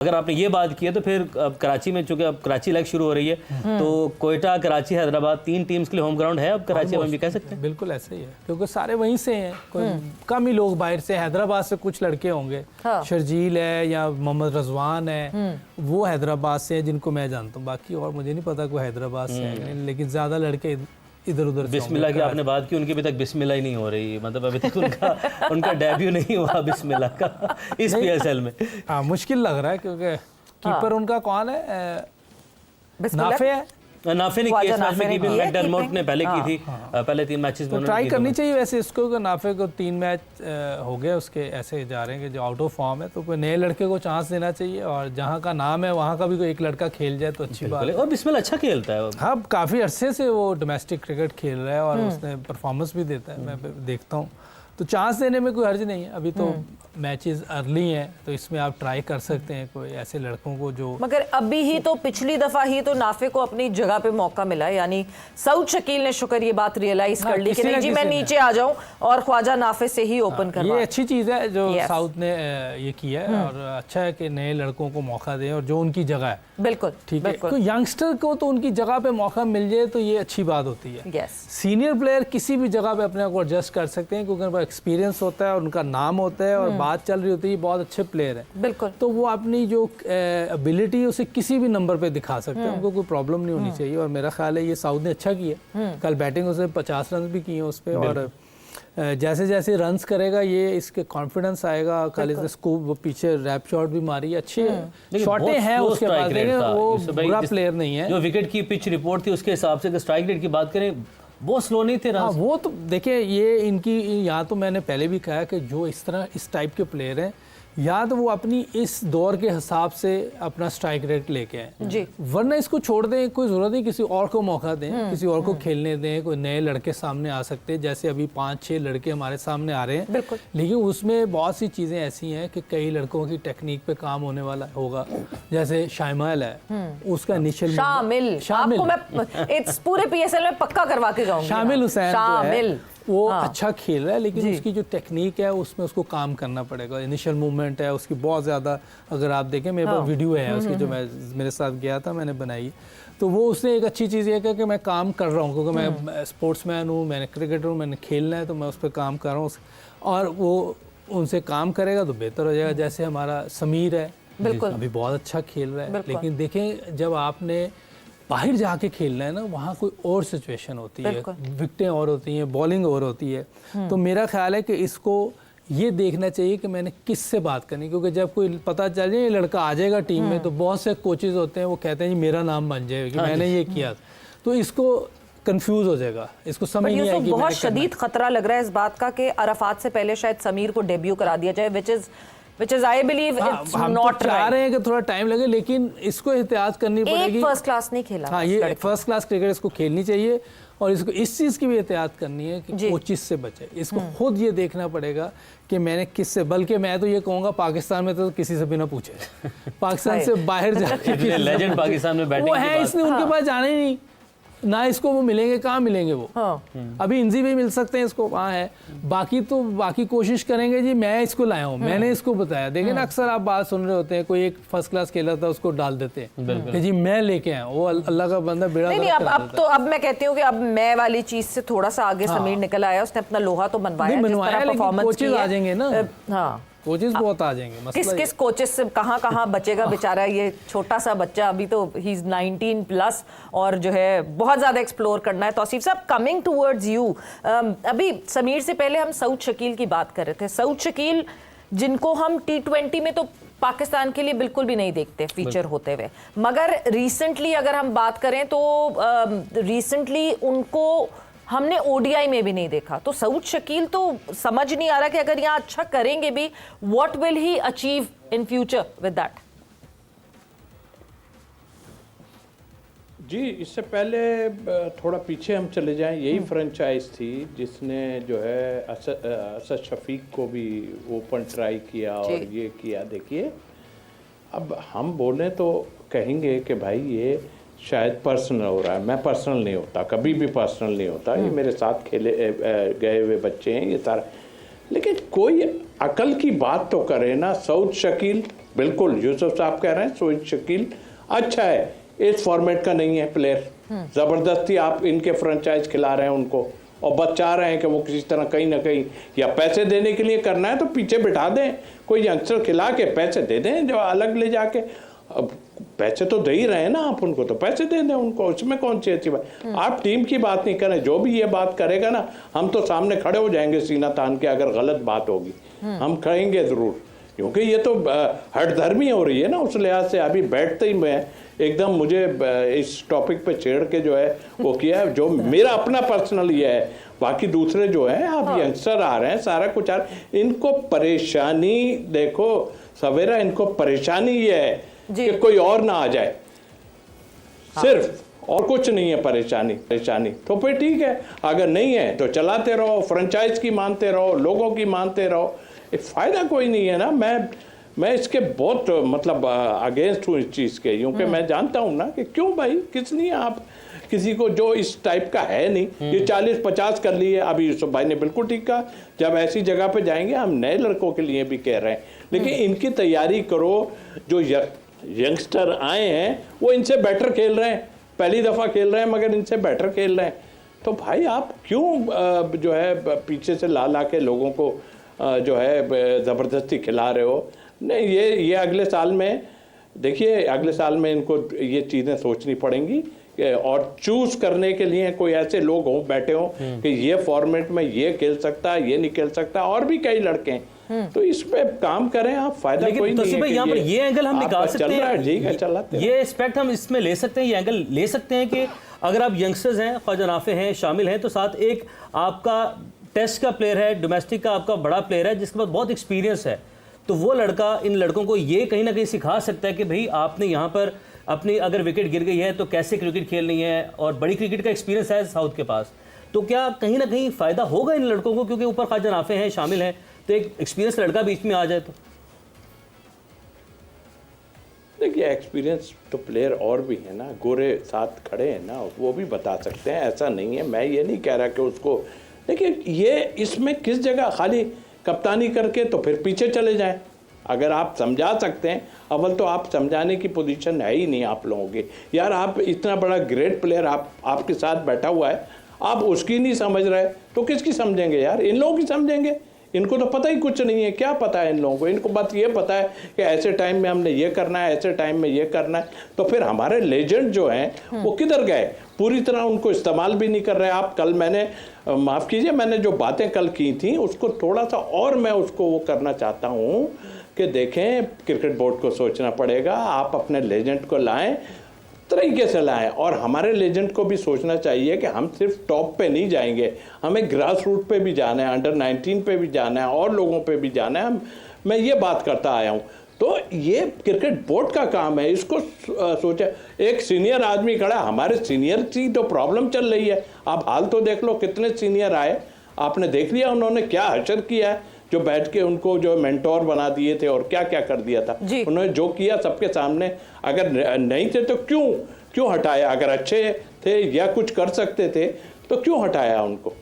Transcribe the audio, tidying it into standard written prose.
अगर आपने ये बात की है तो फिर अब कराची में, चूंकि अब कराची लाइक शुरू हो रही है, तो कोयटा, कराची, हैदराबाद 3 टीम्स के लिए होम ग्राउंड है अब कराची में भी कह सकते हैं। बिल्कुल ऐसा ही है, क्योंकि सारे वहीं से हैं, कोई कम ही लोग बाहर से, हैदराबाद से कुछ लड़के होंगे, शर्जील है या मोहम्मद रजवान है, वो हैदराबाद से हैं जिनको मैं जानता हूँ, बाकी और मुझे नहीं पता कोई हैदराबाद से है, लेकिन ज़्यादा लड़के इधर उधर। बिस्मिल्लाह की आपने बात की, उनकी अभी तक बिस्मिल्लाह ही नहीं हो रही, मतलब अभी तक उनका डेब्यू नहीं हुआ बिस्मिल्लाह का इस PSL में। हाँ, मुश्किल लग रहा है, क्योंकि कीपर उनका कौन है, नाफे है। नाफे ने किया मैच में की, मैकडरमोट ने पहले की थी, पहले 3 मैचेस में तो ट्राई करनी चाहिए वैसे इसको, कि नाफे को 3 मैच हो गए उसके, ऐसे जा रहे हैं कि जो आउट ऑफ फॉर्म है, तो कोई नए लड़के को चांस देना चाहिए, और जहाँ का नाम है वहाँ का भी कोई एक लड़का खेल जाए तो अच्छी बात है। और बिस्मिल्लाह अच्छा खेलता है। हाँ, काफ़ी अरसे से वो डोमेस्टिक क्रिकेट खेल रहा है और उसने परफॉर्मेंस भी देता है, मैं देखता हूँ, तो चांस देने में कोई हर्ज नहीं है। अभी तो मैचेस अर्ली हैं, तो इसमें आप ट्राई कर सकते हैं कोई ऐसे लड़कों को जो, मगर अभी ही तो पिछली दफा ही तो नाफे को अपनी जगह पे मौका मिला, यानी सऊद शकील ने शुक्र ये बात रियलाइज कर ली कि नहीं जी मैं नीचे आ जाऊं और ख्वाजा नाफे से ही ओपन करवा। ये अच्छी चीज़ है जो साउथ ने ये किया है, और अच्छा है कि नए लड़कों को मौका दें और जो उनकी जगह है। बिल्कुल ठीक है, तो यंगस्टर को तो उनकी जगह पे मौका मिल जाए तो ये अच्छी बात होती है। सीनियर प्लेयर किसी भी जगह पे अपने को एडजस्ट कर सकते हैं, क्योंकि उनका एक्सपीरियंस होता है और उनका नाम होता है और बात चल रही होती है, बहुत अच्छे प्लेयर है। बिल्कुल, तो वो अपनी जो एबिलिटी उसे किसी भी नंबर पे दिखा सकते हैं, उनको कोई प्रॉब्लम नहीं होनी चाहिए। और मेरा ख्याल है ये साउथ ने अच्छा किया, कल बैटिंग उसे 50 रन भी किए उस पर, और जैसे जैसे रन्स करेगा ये इसके कॉन्फिडेंस आएगा। कल इसने स्कूप पीछे रैप शॉट भी मारी, अच्छे शॉटें हैं उसके पास, वो बुरा प्लेयर नहीं है। जो विकेट की पिच रिपोर्ट थी उसके हिसाब से स्ट्राइक रेट की बात करें बहुत स्लो नहीं थे। हाँ, वो तो देखिए ये इनकी, यहाँ तो मैंने पहले भी कहा कि जो इस तरह इस टाइप के प्लेयर हैं, या तो वो अपनी इस दौर के हिसाब से अपना स्ट्राइक रेट लेके आए, वरना इसको छोड़ दें, कोई ज़रूरत नहीं, किसी और को मौका दें, किसी और को खेलने दें, कोई नए लड़के सामने आ सकते हैं, जैसे अभी 5-6 लड़के हमारे सामने आ रहे हैं। लेकिन उसमें बहुत सी चीज़ें ऐसी हैं कि कई लड़कों की टेक्निक पे काम होने वाला होगा, जैसे शामिल है, उसका इनिशियल शामिल मैं इस पूरे PSL में पक्का करवा के जाऊंगी। शामिल हुसैन वो अच्छा खेल रहा है, लेकिन उसकी जो टेक्निक है उसमें उसको काम करना पड़ेगा। इनिशियल मूवमेंट है उसकी बहुत ज़्यादा, अगर आप देखें मेरे पास वीडियो है उसकी, जो मैं मेरे साथ गया था मैंने बनाई, तो वो उसने एक अच्छी चीज़ ये कि मैं काम कर रहा हूँ, क्योंकि मैं स्पोर्ट्समैन हूँ, मैंने क्रिकेटर हूँ, मैंने खेलना है, तो मैं उस पर काम कर रहा हूँ, और वो उनसे काम करेगा तो बेहतर हो जाएगा। जैसे हमारा समीर है, बिल्कुल अभी बहुत अच्छा खेल रहा है, लेकिन देखें जब आपने बाहर जाके खेलना है ना, वहाँ कोई और सिचुएशन होती है, विकेटें और होती हैं, बॉलिंग और होती है। तो मेरा ख्याल है कि इसको ये देखना चाहिए कि मैंने किससे बात करनी, क्योंकि जब कोई पता चल जाए ये लड़का आ जाएगा टीम में, तो बहुत से कोचेज होते हैं वो कहते हैं जी मेरा नाम बन जाएगा कि मैंने ये किया, तो इसको कंफ्यूज हो जाएगा, इसको समझ नहीं आएगी। बहुत शदीद खतरा लग रहा है इस बात का कि अरफात से पहले शायद समीर को डेब्यू करा दिया जाए, which is I believe it's not right। चाह रहे हैं कि थोड़ा टाइम लगे, लेकिन इसको एहतियात करनी पड़ेगी। एक फर्स्ट क्लास नहीं खेला। हाँ, ये फर्स्ट क्लास क्रिकेट इसको खेलनी चाहिए, और इसको इस चीज़ की भी एहतियात करनी है कि कोचिस से बचे। इसको खुद ये देखना पड़ेगा कि मैंने किससे, बल्कि मैं तो ये कहूँगा पाकिस्तान में तो किसी से भी ना पूछे, पाकिस्तान से बाहर जाके लेजेंड पाकिस्तान में बैटिंग वो है, इसने उनके पास जाना ही नहीं ना, इसको वो मिलेंगे, कहाँ मिलेंगे वो। अभी इंजी भी मिल सकते हैं इसको, वहाँ है, बाकी कोशिश करेंगे जी मैं इसको लाया हूँ, मैंने इसको बताया। देखिए ना, अक्सर आप बात सुन रहे होते हैं, कोई एक फर्स्ट क्लास खेला था उसको डाल देते हैं कि जी मैं लेके आया, वो अल्लाह का बंदा बेड़ा नहीं, अब मैं कहती हूँ कि अब मैं वाली चीज से थोड़ा सा आगे समीर निकल आया, उसने अपना लोहा तो बनवाया, कोचेज आ जाएंगे ना, कोचेस बहुत आ जाएंगे। किस कोचेस से कहाँ बेचेगा बेचारा ये छोटा सा बच्चा, अभी तो ही इज 19+ और जो है बहुत ज़्यादा एक्सप्लोर करना है। तौसीफ साहब, कमिंग टूवर्ड्स यू, अभी समीर से पहले हम सऊद शकील की बात कर रहे थे। सऊद शकील जिनको हम T20 में तो पाकिस्तान के लिए बिल्कुल भी नहीं देखते फीचर होते हुए, मगर रिसेंटली अगर हम बात करें तो रिसेंटली उनको हमने ODI में भी नहीं देखा। तो सऊद शकील तो समझ नहीं आ रहा कि अगर यहाँ अच्छा करेंगे भी, what will he achieve in future with that? जी, इससे पहले थोड़ा पीछे हम चले जाएं, यही फ्रेंचाइज थी जिसने जो है असद शफीक को भी ओपन ट्राई किया और ये किया। देखिए, अब हम बोलें तो कहेंगे कि भाई ये शायद पर्सनल हो रहा है, मैं पर्सनल नहीं होता, कभी भी पर्सनल नहीं होता, ये मेरे साथ खेले गए हुए बच्चे हैं ये सारा, लेकिन कोई अकल की बात तो करे ना। सऊद शकील बिल्कुल यूसुफ साहब कह रहे हैं सोहेल शकील अच्छा है, इस फॉर्मेट का नहीं है प्लेयर। जबरदस्ती आप इनके फ्रेंचाइज खिला रहे हैं उनको और बस चाह रहे हैं कि वो किसी तरह कहीं ना कहीं या पैसे देने के लिए करना है तो पीछे बिठा दें, कोई यंगस्टर खिला के पैसे दे दें जो अलग ले जाके। अब पैसे तो दे ही रहे हैं ना आप उनको, तो पैसे दे दें उनको, उसमें कौन सी अच्छी बात। आप टीम की बात नहीं करें, जो भी ये बात करेगा ना हम तो सामने खड़े हो जाएंगे सीना तान के, अगर गलत बात होगी हम कहेंगे जरूर, क्योंकि ये तो हठधर्मी हो रही है ना उस लिहाज से। अभी बैठते ही मैं एकदम मुझे इस टॉपिक पे छेड़ के जो है वो किया है, जो मेरा अपना पर्सनल ये है। बाकी दूसरे जो हैं आप यंगस्टर आ रहे हैं, सारा कुछ आ रहा है, इनको परेशानी देखो सवेरा, इनको परेशानी ये है कि कोई और ना आ जाए, सिर्फ, और कुछ नहीं है परेशानी। तो फिर ठीक है, अगर नहीं है तो चलाते रहो, फ्रेंचाइज की मानते रहो, लोगों की मानते रहो, फायदा कोई नहीं है ना। मैं इसके बहुत मतलब अगेंस्ट हूँ इस चीज़ के, क्योंकि मैं जानता हूँ ना कि क्यों भाई, किस लिए आप किसी को जो इस टाइप का है नहीं, ये 40-50 कर लिए। अभी यूसुफ भाई ने बिल्कुल ठीक कहा, जब ऐसी जगह पे जाएंगे हम नए लड़कों के लिए भी कह रहे हैं, लेकिन इनकी तैयारी करो। जो यंगस्टर आए हैं वो इनसे बेटर खेल रहे हैं, पहली दफ़ा खेल रहे हैं मगर इनसे बेटर खेल रहे हैं। तो भाई आप क्यों जो है पीछे से ला के लोगों को जो है ज़बरदस्ती खिला रहे हो। नहीं, ये अगले साल में देखिए, अगले साल में इनको ये चीज़ें सोचनी पड़ेंगी और चूज करने के लिए कोई ऐसे लोग हों, बैठे हों कि ये फॉर्मेट में ये खेल सकता है, ये नहीं खेल सकता, और भी कई लड़के हैं, तो इस पे काम करें आप। फायदा कोई नहीं है। यहाँ पर ये एंगल हम निकाल सकते हैं, ठीक है, चलाते हैं, ये एस्पेक्ट हम इसमें ले सकते हैं, ये एंगल ले सकते हैं कि अगर आप यंगस्टर्स हैं, ख्वाजा नाफे हैं, शामिल हैं, तो साथ एक आपका टेस्ट का प्लेयर है, डोमेस्टिक का आपका बड़ा प्लेयर है जिसके पास बहुत एक्सपीरियंस है, तो वो लड़का इन लड़कों को ये कहीं ना कहीं सिखा सकता है कि भाई आपने यहाँ पर अपनी अगर विकेट गिर गई है तो कैसे क्रिकेट खेलनी है, और बड़ी क्रिकेट का एक्सपीरियंस है साउथ के पास, तो क्या कहीं ना कहीं फ़ायदा होगा इन लड़कों को, क्योंकि ऊपर ख्वाजा नाफे हैं, शामिल हैं, तो एक एक्सपीरियंस लड़का बीच में आ जाए तो। देखिए एक्सपीरियंस तो प्लेयर और भी है ना, गोरे साथ खड़े हैं ना, वो भी बता सकते हैं, ऐसा नहीं है। मैं ये नहीं कह रहा कि उसको, देखिए ये इसमें किस जगह खाली कप्तानी करके तो फिर पीछे चले जाएं। अगर आप समझा सकते हैं, अव्वल तो आप समझाने की पोजीशन है ही नहीं आप लोगों की। यार आप इतना बड़ा ग्रेट प्लेयर आपके साथ बैठा हुआ है, आप उसकी नहीं समझ रहे तो किसकी समझेंगे यार? इन लोगों की समझेंगे। इनको तो पता ही कुछ नहीं है, क्या पता है इन लोगों को? इनको बस ये पता है कि ऐसे टाइम में हमने ये करना है, ऐसे टाइम में ये करना है। तो फिर हमारे लेजेंड जो हैं वो किधर गए? पूरी तरह उनको इस्तेमाल भी नहीं कर रहे। आप कल मैंने माफ़ कीजिए, मैंने जो बातें कल की थी उसको थोड़ा सा और मैं उसको वो करना चाहता हूँ कि देखें, क्रिकेट बोर्ड को सोचना पड़ेगा, आप अपने लेजेंड को लाएं, तरीके से लाएं, और हमारे लेजेंड को भी सोचना चाहिए कि हम सिर्फ टॉप पे नहीं जाएंगे, हमें ग्रास रूट पे भी जाना है, अंडर 19 पे भी जाना है, और लोगों पे भी जाना है। मैं ये बात करता आया हूँ। तो ये क्रिकेट बोर्ड का काम है, इसको सोचा। एक सीनियर आदमी खड़ा, हमारे सीनियर की तो प्रॉब्लम चल रही है। आप हाल तो देख लो, कितने सीनियर आए, आपने देख लिया उन्होंने क्या हशर किया है, जो बैठ के उनको जो मेंटोर बना दिए थे और क्या क्या कर दिया था उन्होंने, जो किया सबके सामने। अगर नहीं थे तो क्यों हटाया? अगर अच्छे थे या कुछ कर सकते थे तो क्यों हटाया उनको?